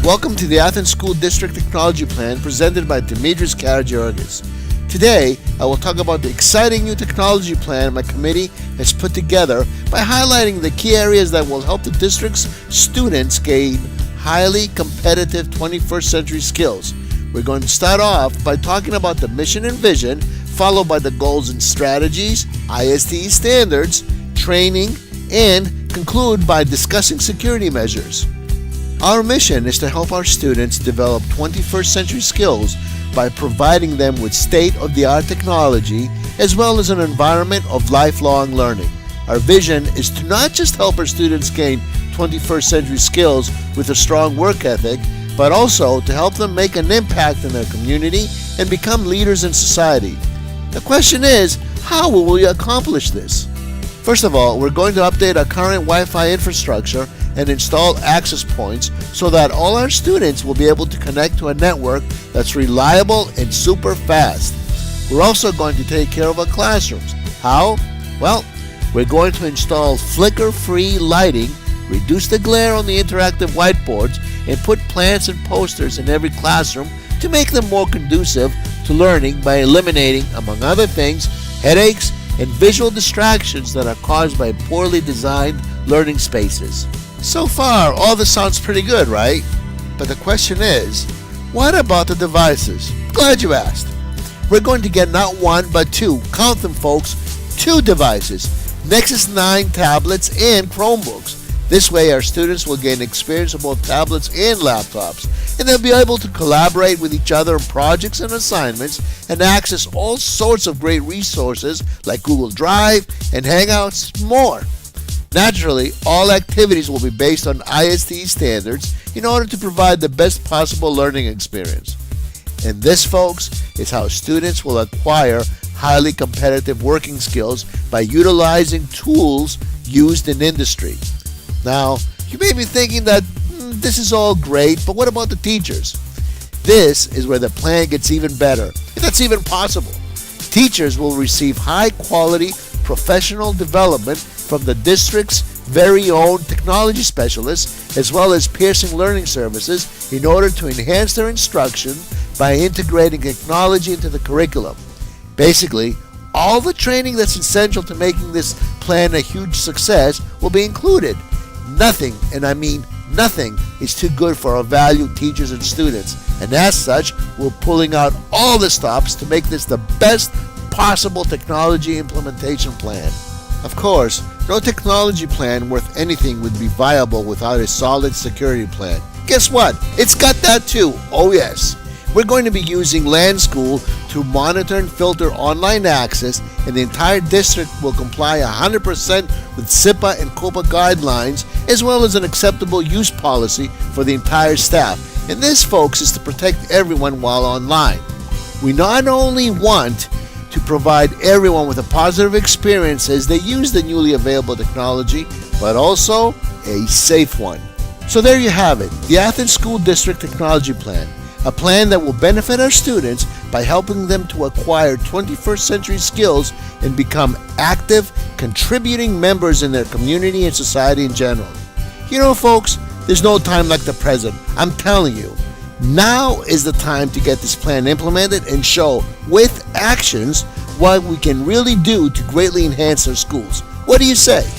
Welcome to the Athens School District Technology Plan presented by Dimitris Karagiorgis. Today, I will talk about the exciting new technology plan my committee has put together by highlighting the key areas that will help the district's students gain highly competitive 21st century skills. We're going to start off by talking about the mission and vision, followed by the goals and strategies, ISTE standards, training, and conclude by discussing security measures. Our mission is to help our students develop 21st century skills by providing them with state-of-the-art technology as well as an environment of lifelong learning. Our vision is to not just help our students gain 21st century skills with a strong work ethic, but also to help them make an impact in their community and become leaders in society. The question is, how will we accomplish this? First of all, we're going to update our current Wi-Fi infrastructure and install access points so that all our students will be able to connect to a network that's reliable and super fast. We're also going to take care of our classrooms. How? Well, we're going to install flicker-free lighting, reduce the glare on the interactive whiteboards, and put plants and posters in every classroom to make them more conducive to learning by eliminating, among other things, headaches and visual distractions that are caused by poorly designed learning spaces. So far, all this sounds pretty good, right? But the question is, what about the devices? Glad you asked. We're going to get not one, but two, count them folks, 2 devices, Nexus 9 tablets and Chromebooks. This way our students will gain experience on both tablets and laptops, and they'll be able to collaborate with each other on projects and assignments and access all sorts of great resources like Google Drive and Hangouts, more. Naturally, all activities will be based on ISTE standards in order to provide the best possible learning experience. And this, folks, is how students will acquire highly competitive working skills by utilizing tools used in industry. Now, you may be thinking that this is all great, but what about the teachers? This is where the plan gets even better, if that's even possible. Teachers will receive high-quality professional development from the district's very own technology specialists, as well as Pearson Learning Services, in order to enhance their instruction by integrating technology into the curriculum. Basically, all the training that's essential to making this plan a huge success will be included. Nothing, and I mean nothing, is too good for our valued teachers and students, and as such, we're pulling out all the stops to make this the best possible technology implementation plan. Of course, no technology plan worth anything would be viable without a solid security plan. Guess what? It's got that too. Oh yes. We're going to be using Land School to monitor and filter online access, and the entire district will comply 100% with SIPA and COPA guidelines, as well as an acceptable use policy for the entire staff. And this, folks, is to protect everyone while online. We not only want to provide everyone with a positive experience as they use the newly available technology, but also a safe one. So there you have it, the Athens School District Technology Plan. A plan that will benefit our students by helping them to acquire 21st century skills and become active, contributing members in their community and society in general. You know, folks, there's no time like the present. I'm telling you, now is the time to get this plan implemented and show with actions what we can really do to greatly enhance our schools. What do you say?